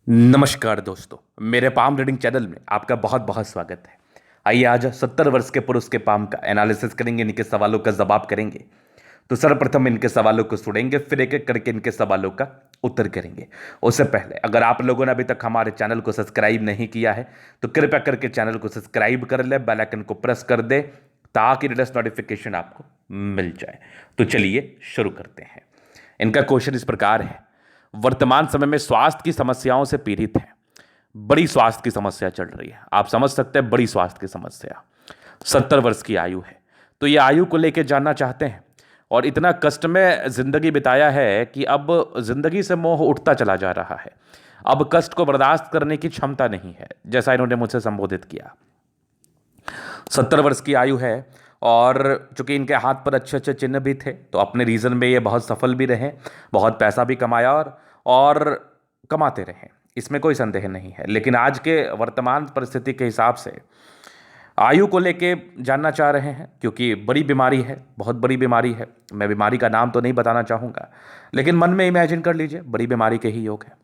नमस्कार दोस्तों। मेरे पाम रीडिंग चैनल में आपका बहुत बहुत स्वागत है। आइए आज 70 वर्ष के पुरुष के पाम का एनालिसिस करेंगे, इनके सवालों का जवाब करेंगे। तो सर्वप्रथम इनके सवालों को सुनेंगे, फिर एक एक करके इनके सवालों का उत्तर करेंगे। उससे पहले अगर आप लोगों ने अभी तक हमारे चैनल को सब्सक्राइब नहीं किया है तो कृपया करके चैनल को सब्सक्राइब कर ले, बेल आइकन को प्रेस कर दे ताकि लेटेस्ट नोटिफिकेशन आपको मिल जाए। तो चलिए शुरू करते हैं। इनका क्वेश्चन इस प्रकार है। वर्तमान समय में स्वास्थ्य की समस्याओं से पीड़ित है। बड़ी स्वास्थ्य की समस्या चल रही है, आप समझ सकते हैं, बड़ी स्वास्थ्य की समस्या। 70 वर्ष की आयु है। तो ये आयु को लेकर जानना चाहते हैं और इतना कष्ट में जिंदगी बिताया है कि अब जिंदगी से मोह उठता चला जा रहा है। अब कष्ट को बर्दाश्त करने की क्षमता नहीं है, जैसा इन्होंने मुझसे संबोधित किया। 70 वर्ष की आयु है और चूंकि इनके हाथ पर अच्छे अच्छे चिन्ह भी थे तो अपने रीजन में ये बहुत सफल भी रहे, बहुत पैसा भी कमाया और कमाते रहे, इसमें कोई संदेह नहीं है। लेकिन आज के वर्तमान परिस्थिति के हिसाब से आयु को लेके जानना चाह रहे हैं, क्योंकि बड़ी बीमारी है, बहुत बड़ी बीमारी है। मैं बीमारी का नाम तो नहीं बताना चाहूँगा, लेकिन मन में इमेजिन कर लीजिए बड़ी बीमारी के ही योग है।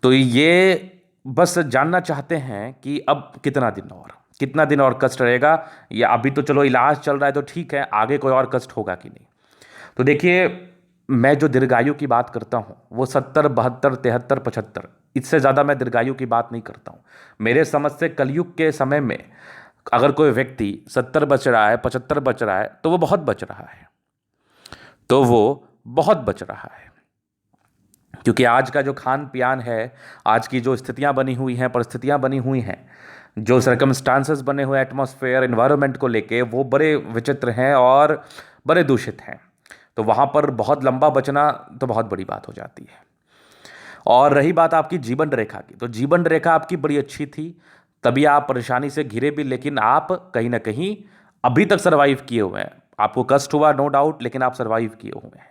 तो ये बस जानना चाहते हैं कि अब कितना दिन और कष्ट रहेगा, या अभी तो चलो इलाज चल रहा है तो ठीक है, आगे कोई और कष्ट होगा कि नहीं। तो देखिए, मैं जो दीर्घायु की बात करता हूँ वो 70, 72, 73, 75, इससे ज़्यादा मैं दीर्घायु की बात नहीं करता हूँ। मेरे समझ से कलयुग के समय में अगर कोई व्यक्ति 70 बच रहा है, 75 बच रहा है, तो वो बहुत बच रहा है, तो वो बहुत बच रहा है। क्योंकि आज का जो खान पियान है, आज की जो स्थितियां बनी हुई हैं, परिस्थितियां बनी हुई हैं, जो सर्कमस्टांसेस बने हुए एटमॉस्फेयर एनवायरनमेंट को लेके, वो बड़े विचित्र हैं और बड़े दूषित हैं। तो वहाँ पर बहुत लंबा बचना तो बहुत बड़ी बात हो जाती है। और रही बात आपकी जीवन रेखा की, तो जीवन रेखा आपकी बड़ी अच्छी थी, तभी आप परेशानी से घिरे भी, लेकिन आप कहीं ना कहीं अभी तक सरवाइव किए हुए हैं। आपको कष्ट हुआ नो डाउट, लेकिन आप सरवाइव किए हुए हैं।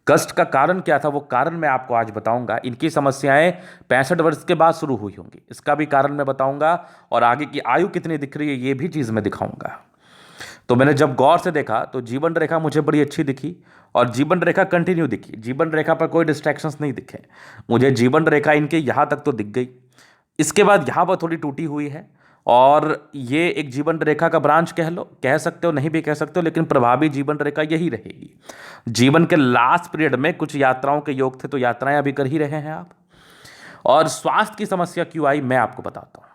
कष्ट का कारण क्या था वो कारण मैं आपको आज बताऊंगा। इनकी समस्याएं 65 वर्ष के बाद शुरू हुई होंगी, इसका भी कारण मैं बताऊंगा, और आगे की आयु कितनी दिख रही है ये भी चीज़ मैं दिखाऊंगा। तो मैंने जब गौर से देखा तो जीवन रेखा मुझे बड़ी अच्छी दिखी और जीवन रेखा कंटिन्यू दिखी, जीवन रेखा पर कोई डिस्ट्रैक्शंस नहीं दिखे मुझे। जीवन रेखा इनके यहाँ तक तो दिख गई, इसके बाद यहाँ पर थोड़ी टूटी हुई है, और ये एक जीवन रेखा का ब्रांच कह लो, कह सकते हो, नहीं भी कह सकते हो, लेकिन प्रभावी जीवन रेखा यही रहेगी। जीवन के लास्ट पीरियड में कुछ यात्राओं के योग थे, तो यात्राएं अभी कर ही रहे हैं आप। और स्वास्थ्य की समस्या क्यों आई मैं आपको बताता हूँ।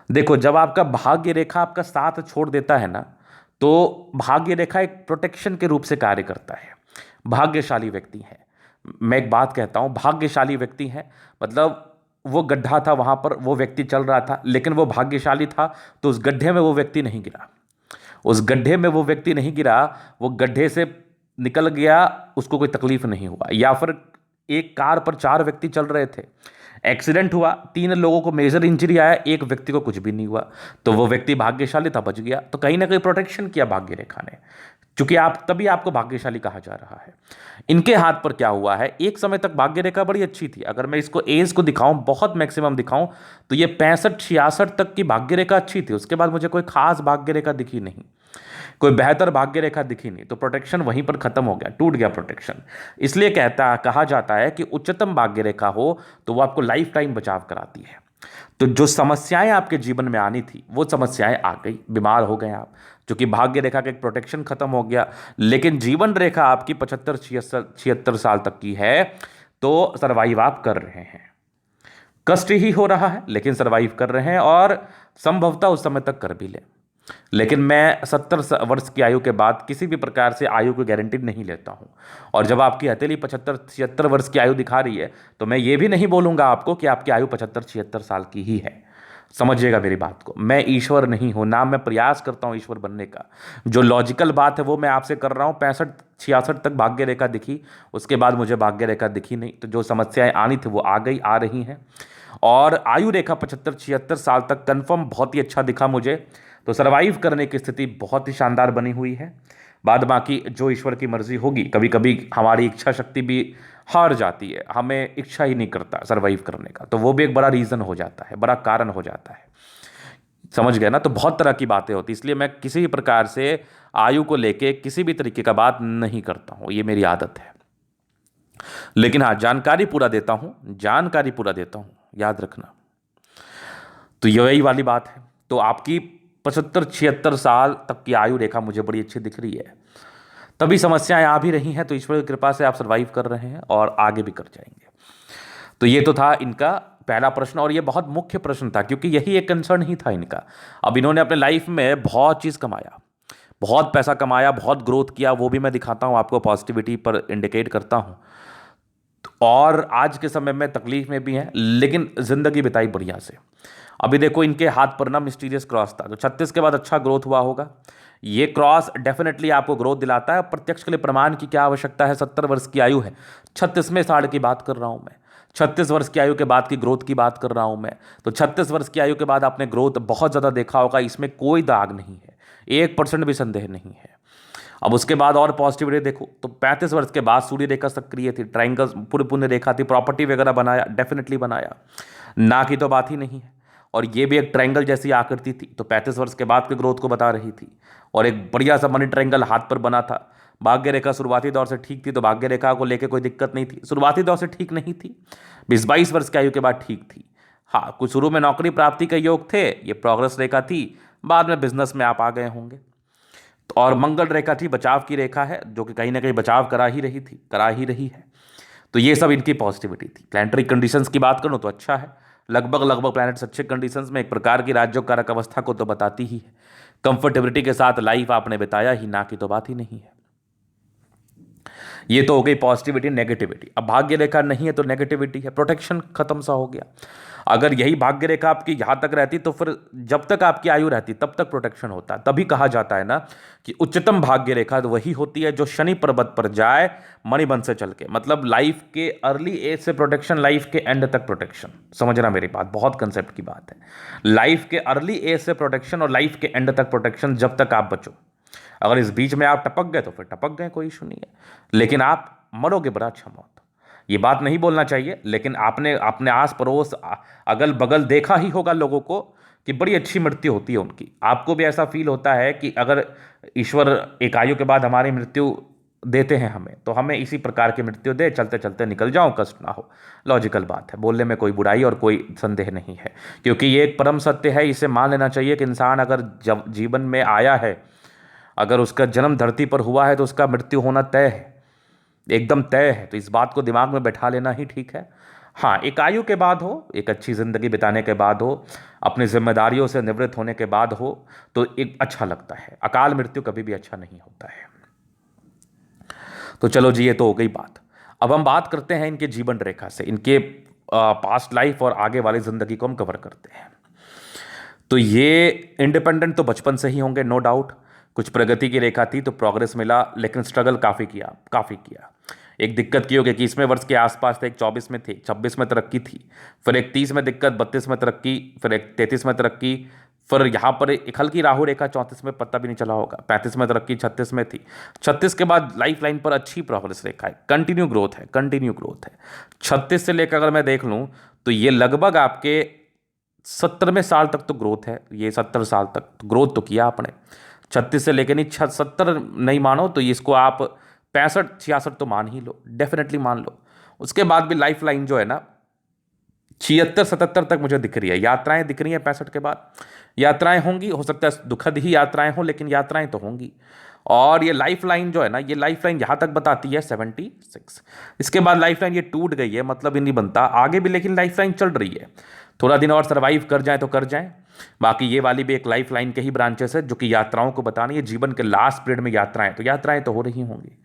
देखो, जब आपका भाग्य रेखा आपका साथ छोड़ देता है ना, तो भाग्य रेखा एक प्रोटेक्शन के रूप से कार्य करता है। भाग्यशाली व्यक्ति है, मैं एक बात कहता हूँ, भाग्यशाली व्यक्ति है मतलब वो गड्ढा था, वहां पर वो व्यक्ति चल रहा था, लेकिन वो भाग्यशाली था, तो उस गड्ढे में वो व्यक्ति नहीं गिरा। उस गड्ढे में वो व्यक्ति नहीं गिरा, वो गड्ढे से निकल गया, उसको कोई तकलीफ नहीं हुआ। या फिर एक कार पर 4 व्यक्ति चल रहे थे, एक्सीडेंट हुआ, 3 लोगों को मेजर इंजरी आया, एक व्यक्ति को कुछ भी नहीं हुआ, तो वो व्यक्ति भाग्यशाली था, बच गया। तो कहीं ना कहीं प्रोटेक्शन किया भाग्य रेखा ने, क्योंकि आप तभी आपको भाग्यशाली कहा जा रहा है। इनके हाथ पर क्या हुआ है, एक समय तक भाग्य रेखा बड़ी अच्छी थी। अगर मैं इसको एज को दिखाऊं, बहुत मैक्सिमम दिखाऊं, तो ये 65-66 तक की भाग्य रेखा अच्छी थी। उसके बाद मुझे कोई खास भाग्य रेखा दिखी नहीं, कोई बेहतर भाग्य रेखा दिखी नहीं, तो प्रोटेक्शन वहीं पर खत्म हो गया, टूट गया प्रोटेक्शन। इसलिए कहा जाता है कि उच्चतम भाग्य रेखा हो तो वो आपको लाइफ टाइम बचाव कराती है। तो जो समस्याएं आपके जीवन में आनी थी वो समस्याएं आ गई, बीमार हो गए आप, क्योंकि भाग्य रेखा का एक प्रोटेक्शन खत्म हो गया। लेकिन जीवन रेखा आपकी 75, 76 साल तक की है, तो सरवाइव आप कर रहे हैं। कष्ट ही हो रहा है लेकिन सरवाइव कर रहे हैं, और संभवतः उस समय तक कर भी ले। लेकिन मैं 70 वर्ष की आयु के बाद किसी भी प्रकार से आयु की गारंटी नहीं लेता हूं। और जब आपकी हथेली 75-76 वर्ष की आयु दिखा रही है, तो मैं ये भी नहीं बोलूंगा आपको कि आपकी आयु 75-76 साल की ही है। समझिएगा मेरी बात को, मैं ईश्वर नहीं हूं ना, मैं प्रयास करता हूं ईश्वर बनने का। जो लॉजिकल बात है वो मैं आपसे कर रहा हूं। 65-66 तक भाग्य रेखा दिखी, उसके बाद मुझे भाग्य रेखा दिखी नहीं, तो जो समस्याएं आनी थी वो आ गई, आ रही हैं। और आयु रेखा 75-76 साल तक कंफर्म बहुत ही अच्छा दिखा मुझे, तो सरवाइव करने की स्थिति बहुत ही शानदार बनी हुई है। बाद बाकी जो ईश्वर की मर्जी होगी, कभी कभी हमारी इच्छा शक्ति भी हार जाती है, हमें इच्छा ही नहीं करता सरवाइव करने का, तो वो भी एक बड़ा रीज़न हो जाता है, बड़ा कारण हो जाता है। समझ गए ना। तो बहुत तरह की बातें होती, इसलिए मैं किसी भी प्रकार से आयु को लेके किसी भी तरीके का बात नहीं करता हूँ, ये मेरी आदत है। लेकिन हाँ, जानकारी पूरा देता हूँ, जानकारी पूरा देता हूँ, याद रखना। तो यही वाली बात है। तो आपकी 75-76 साल तक की आयु रेखा मुझे बड़ी अच्छी दिख रही है। तभी समस्याएं आ भी रही हैं, तो ईश्वर की कृपा से आप सर्वाइव कर रहे हैं और आगे भी कर जाएंगे। तो ये तो था इनका पहला प्रश्न, और ये बहुत मुख्य प्रश्न था क्योंकि यही एक कंसर्न ही था इनका। अब इन्होंने अपने लाइफ में बहुत चीज़ कमाया, बहुत पैसा कमाया, बहुत ग्रोथ किया, वो भी मैं दिखाता हूँ आपको, पॉजिटिविटी पर इंडिकेट करता हूँ। और आज के समय में तकलीफ में भी हैं, लेकिन जिंदगी बिताई बढ़िया से। अभी देखो इनके हाथ पर ना मिस्टीरियस क्रॉस था, तो 36 के बाद अच्छा ग्रोथ हुआ होगा। ये क्रॉस डेफिनेटली आपको ग्रोथ दिलाता है। प्रत्यक्ष के लिए प्रमाण की क्या आवश्यकता है, 70 वर्ष की आयु है, 36वें साल की बात कर रहा हूं मैं, 36 वर्ष की आयु के बाद की ग्रोथ की बात कर रहा हूं मैं। तो 36 वर्ष की आयु के बाद आपने ग्रोथ बहुत ज़्यादा देखा होगा, इसमें कोई दाग नहीं है, 1% भी संदेह नहीं है। अब उसके बाद और पॉजिटिविटी देखो, तो 35 वर्ष के बाद सूर्य रेखा सक्रिय थी, ट्राइंगल पूरी पुण्य रेखा थी, प्रॉपर्टी वगैरह बनाया, डेफिनेटली बनाया, ना की तो बात ही नहीं है। और ये भी एक ट्रायंगल जैसी आकृति थी, तो 35 वर्ष के बाद के ग्रोथ को बता रही थी। और एक बढ़िया सा मनी ट्रायंगल हाथ पर बना था। भाग्य रेखा शुरुआती दौर से ठीक थी, तो भाग्य रेखा को लेकर कोई दिक्कत नहीं थी। शुरुआती दौर से ठीक नहीं थी, 20-22 वर्ष की आयु के बाद ठीक थी। हाँ, कुछ शुरू में नौकरी प्राप्ति के योग थे, ये प्रोग्रेस रेखा थी, बाद में बिजनेस में आप आ गए होंगे। और मंगल रेखा थी, बचाव की रेखा है, जो कि कहीं ना कहीं बचाव करा ही रही थी, करा ही रही है। तो ये सब इनकी पॉजिटिविटी थी। प्लैनेटरी कंडीशंस की बात करूं तो अच्छा है, लगभग लगभग प्लैनेट्स अच्छे कंडीशंस में, एक प्रकार की राज्यों कारक अवस्था को तो बताती ही है। कंफर्टेबिलिटी के साथ लाइफ आपने बिताया ही, ना की तो बात ही नहीं है। ये तो हो गई पॉजिटिविटी। नेगेटिविटी, अब भाग्य रेखा नहीं है तो नेगेटिविटी है, प्रोटेक्शन खत्म सा हो गया। अगर यही भाग्य रेखा आपकी यहां तक रहती तो फिर जब तक आपकी आयु रहती तब तक प्रोटेक्शन होता। तभी कहा जाता है ना कि उच्चतम भाग्य रेखा तो वही होती है जो शनि पर्वत पर जाए मणिबंध से चल के, मतलब लाइफ के अर्ली एज से प्रोटेक्शन, लाइफ के एंड तक प्रोटेक्शन। समझना मेरी बात, बहुत कंसेप्ट की बात है। लाइफ के अर्ली एज से प्रोटेक्शन और लाइफ के एंड तक प्रोटेक्शन, जब तक आप बचो। अगर इस बीच में आप टपक गए तो फिर टपक गए, कोई इशू नहीं है, लेकिन आप मरोगे बड़ा अच्छा मौत। ये बात नहीं बोलना चाहिए, लेकिन आपने अपने आस पड़ोस अगल बगल देखा ही होगा लोगों को कि बड़ी अच्छी मृत्यु होती है उनकी। आपको भी ऐसा फील होता है कि अगर ईश्वर एक आयु के बाद हमारी मृत्यु देते हैं हमें, तो हमें इसी प्रकार की मृत्यु दे, चलते चलते निकल जाऊं, कष्ट ना हो। लॉजिकल बात है, बोलने में कोई बुराई और कोई संदेह नहीं है, क्योंकि ये एक परम सत्य है। इसे मान लेना चाहिए कि इंसान अगर जब जीवन में आया है, अगर उसका जन्म धरती पर हुआ है, तो उसका मृत्यु होना तय है, एकदम तय है। तो इस बात को दिमाग में बैठा लेना ही ठीक है। हाँ, एक आयु के बाद हो, एक अच्छी जिंदगी बिताने के बाद हो, अपनी जिम्मेदारियों से निवृत्त होने के बाद हो, तो एक अच्छा लगता है। अकाल मृत्यु कभी भी अच्छा नहीं होता है। तो चलो जी, ये तो हो गई बात। अब हम बात करते हैं इनके जीवन रेखा से, इनके पास्ट लाइफ और आगे वाली जिंदगी को हम कवर करते हैं। तो ये इंडिपेंडेंट तो बचपन से ही होंगे, नो डाउट। कुछ प्रगति की रेखा थी तो प्रोग्रेस मिला, लेकिन स्ट्रगल काफ़ी किया, काफ़ी किया। एक दिक्कत की होगी, 21वें वर्ष के आसपास थे, एक 24 में थे, 26 में तरक्की थी, फिर एक 30 में दिक्कत, 32 में तरक्की, फिर एक 33 में तरक्की, फिर यहाँ पर एक हल्की राहु रेखा 34 में, पता भी नहीं चला होगा, 35 में तरक्की, 36 में थी। 36 के बाद लाइफ लाइन पर अच्छी प्रोग्रेस रेखा है, कंटिन्यू ग्रोथ है, कंटिन्यू ग्रोथ है। 36 से लेकर अगर मैं देख लूँ तो ये लगभग आपके 70वें साल तक तो ग्रोथ है। ये 70 साल तक तो ग्रोथ तो किया आपने, 36 से लेकर, नहीं 70 नहीं मानो तो इसको आप 65-66 तो मान ही लो, डेफिनेटली मान लो। उसके बाद भी लाइफ लाइन जो है ना 76-77 तक मुझे दिख रही है। यात्राएं दिख रही हैं 65 के बाद, यात्राएं होंगी, हो सकता है दुखद ही यात्राएं हो, लेकिन यात्राएं तो होंगी। और ये लाइफ लाइन जो है ना, ये लाइफ लाइन यहाँ तक बताती है 76। इसके बाद लाइफ लाइन ये टूट गई है, मतलब ये नहीं बनता आगे भी, लेकिन लाइफ लाइन चल रही है। थोड़ा दिन और सर्वाइव कर जाए तो कर जाए। बाकी ये वाली भी एक लाइफ लाइन के ही ब्रांचेस है जो कि यात्राओं को बतानी है, जीवन के लास्ट पीरियड में यात्राएं, तो यात्राएं तो हो रही होंगी।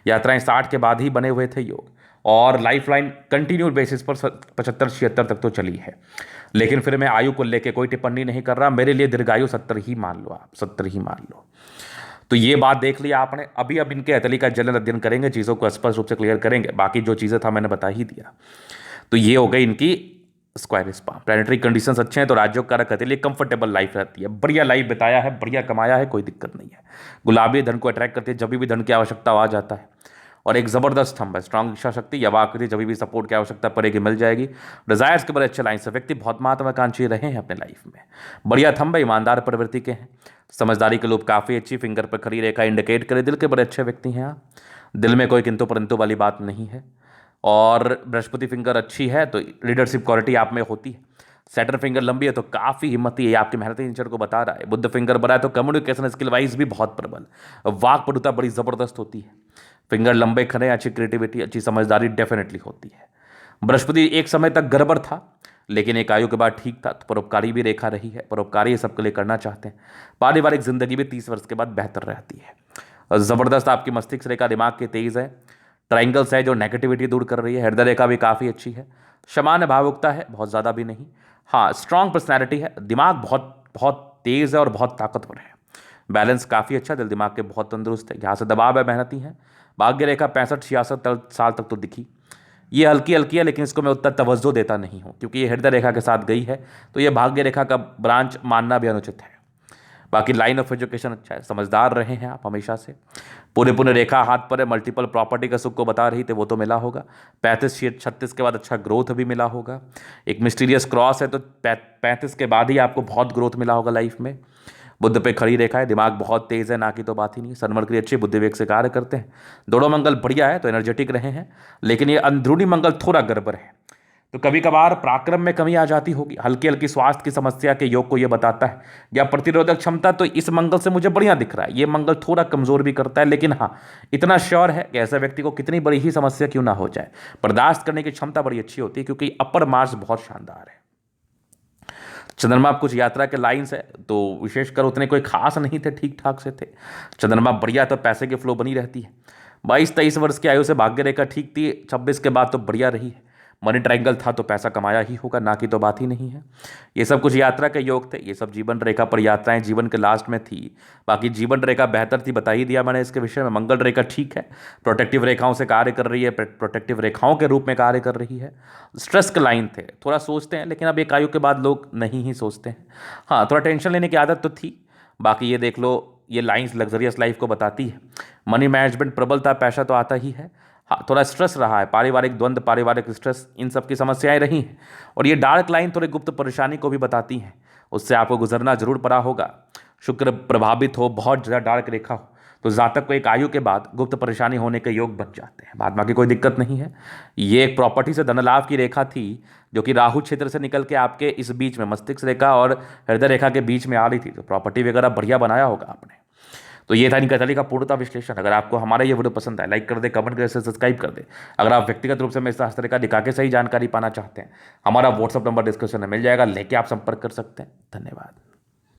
यात्राएं 60 के बाद ही बने हुए थे योग, और लाइफ लाइन कंटिन्यू बेसिस पर 75-76 तक तो चली है। लेकिन फिर मैं आयु को लेकर कोई टिप्पणी नहीं कर रहा, मेरे लिए दीर्घायु 70 ही मान लो, आप 70 ही मान लो। तो ये बात देख लिया आपने। अभी अब इनके अतली का जलन अध्ययन करेंगे, चीज़ों को स्पष्ट रूप से क्लियर करेंगे। बाकी जो चीज़ें था मैंने बता ही दिया। तो ये हो गई इनकी स्क्वायर स्पा। प्लानिटरी कंडीशंस अच्छे हैं तो राज्यों का कहते लिए कंफर्टेबल लाइफ रहती है, बढ़िया लाइफ बिताया है, बढ़िया कमाया है, कोई दिक्कत नहीं है। गुलाबी धन को अट्रैक्ट करती है जब भी धन की आवश्यकता आ जाता है। और एक जबरदस्त स्तंभ है, स्ट्रांग इच्छा शक्ति, यवा आकृति, जब भी सपोर्ट की आवश्यकता पड़ेगी मिल जाएगी। डिजायर्स के बड़े अच्छे लाइन से, व्यक्ति बहुत महत्वाकांक्षी रहे हैं अपने लाइफ में। बढ़िया थंब है, ईमानदार प्रवृत्ति के हैं, समझदारी के लोग काफ़ी अच्छी, फिंगर पर खड़ी रेखा इंडिकेट करे, दिल के बड़े अच्छे व्यक्ति हैं आप, दिल में कोई किंतु परंतु वाली बात नहीं है। और बृहस्पति फिंगर अच्छी है तो लीडरशिप क्वालिटी आप में होती है। सैटर्न फिंगर लंबी है तो काफ़ी हिम्मती है, ये आपके मेहनती नेचर को बता रहा है। बुध फिंगर बड़ा है तो कम्युनिकेशन स्किल वाइज भी बहुत प्रबल, वाक पटुता बड़ी ज़बरदस्त होती है। फिंगर लंबे खड़े, अच्छी क्रिएटिविटी, अच्छी समझदारी डेफिनेटली होती है। बृहस्पति एक समय तक गड़बड़ था लेकिन एक आयु के बाद ठीक था, तो परोपकारी भी रेखा रही है, परोपकारी ये सबके लिए करना चाहते हैं। पारिवारिक जिंदगी भी 30 वर्ष के बाद बेहतर रहती है। ज़बरदस्त आपकी मस्तिष्क रेखा दिमाग के तेज है, ट्राइंगल्स है जो नेगेटिविटी दूर कर रही है। हृदय रेखा भी काफ़ी अच्छी है, सामान्य भावुकता है, बहुत ज़्यादा भी नहीं। हाँ, स्ट्रांग पर्सनैलिटी है, दिमाग बहुत बहुत तेज़ है और बहुत ताकतवर है। बैलेंस काफ़ी अच्छा, दिल दिमाग के बहुत तंदुरुस्त है। यहाँ से दबाव है, मेहनती है। भाग्य रेखा 65-66 साल तक तो दिखी, ये हल्की हल्की है लेकिन इसको मैं उतना तवज्जो देता नहीं हूँ क्योंकि ये हृदय रेखा के साथ गई है, तो ये भाग्य रेखा का ब्रांच मानना भी अनुचित है। बाकी लाइन ऑफ एजुकेशन अच्छा है, समझदार रहे हैं आप हमेशा से। पूरे पूरे रेखा हाथ पर है, मल्टीपल प्रॉपर्टी का सुख को बता रही थी, वो तो मिला होगा। 35-36 के बाद अच्छा ग्रोथ भी मिला होगा। एक मिस्टीरियस क्रॉस है तो 35 के बाद ही आपको बहुत ग्रोथ मिला होगा लाइफ में। बुद्ध पे खड़ी रेखा है, दिमाग बहुत तेज है, ना की तो बात ही नहीं। सन मरकरी अच्छे बुद्धि विवेक से कार्य करते हैं। दोनों मंगल बढ़िया है तो एनर्जेटिक रहे हैं, लेकिन ये अंदरूनी मंगल थोड़ा गड़बड़ है, तो कभी कभार पराक्रम में कमी आ जाती होगी। हल्की हल्की स्वास्थ्य की समस्या के योग को ये बताता है। या प्रतिरोधक क्षमता तो इस मंगल से मुझे बढ़िया दिख रहा है, ये मंगल थोड़ा कमजोर भी करता है, लेकिन हाँ इतना श्योर है कि ऐसे व्यक्ति को कितनी बड़ी ही समस्या क्यों ना हो जाए, बर्दाश्त करने की क्षमता बड़ी अच्छी होती है क्योंकि अपर मार्स बहुत शानदार है। चंद्रमा कुछ यात्रा के लाइन्स है तो विशेषकर उतने कोई खास नहीं थे, ठीक ठाक से थे। चंद्रमा बढ़िया तो पैसे की फ्लो बनी रहती है। 22-23 वर्ष की आयु से भाग्य रेखा ठीक थी, 26 के बाद तो बढ़िया रही है। मनी ट्रायंगल था तो पैसा कमाया ही होगा, ना कि तो बात ही नहीं है। ये सब कुछ यात्रा के योग थे, ये सब जीवन रेखा पर यात्राएं जीवन के लास्ट में थी। बाकी जीवन रेखा बेहतर थी, बता ही दिया मैंने इसके विषय में। मंगल रेखा ठीक है, प्रोटेक्टिव रेखाओं से कार्य कर रही है, प्रोटेक्टिव रेखाओं के रूप में कार्य कर रही है। स्ट्रेस के लाइन थे, थोड़ा सोचते हैं लेकिन अब एक आयु के बाद लोग नहीं ही सोचते हैं। हाँ, थोड़ा टेंशन लेने की आदत तो थी। बाकी ये देख लो, ये लाइंस लग्जरियस लाइफ को बताती है। मनी मैनेजमेंट प्रबलता, पैसा तो आता ही है। हाँ, थोड़ा स्ट्रेस रहा है, पारिवारिक द्वंद्व, पारिवारिक स्ट्रेस, इन सब की समस्याएं रही हैं। और ये डार्क लाइन थोड़े गुप्त परेशानी को भी बताती हैं, उससे आपको गुजरना जरूर पड़ा होगा। शुक्र प्रभावित हो, बहुत ज़्यादा डार्क रेखा हो तो जातक को एक आयु के बाद गुप्त परेशानी होने के योग बन जाते हैं। बाद बाकी कोई दिक्कत नहीं है। ये एक प्रॉपर्टी से धन लाभ की रेखा थी जो कि राहु क्षेत्र से निकल के आपके इस बीच में मस्तिष्क रेखा और हृदय रेखा के बीच में आ रही थी, तो प्रॉपर्टी वगैरह बढ़िया बनाया होगा आपने। तो ये था इनका तली का पूर्णता विश्लेषण। अगर आपको हमारा ये वीडियो पसंद आए, लाइक कर दे, कमेंट कर, सब्सक्राइब कर दे। अगर आप व्यक्तिगत रूप से मेरे शास्त्र का दिखा के सही जानकारी पाना चाहते हैं, हमारा व्हाट्सअप नंबर डिस्क्रिप्शन में मिल जाएगा, लेके आप संपर्क कर सकते हैं। धन्यवाद।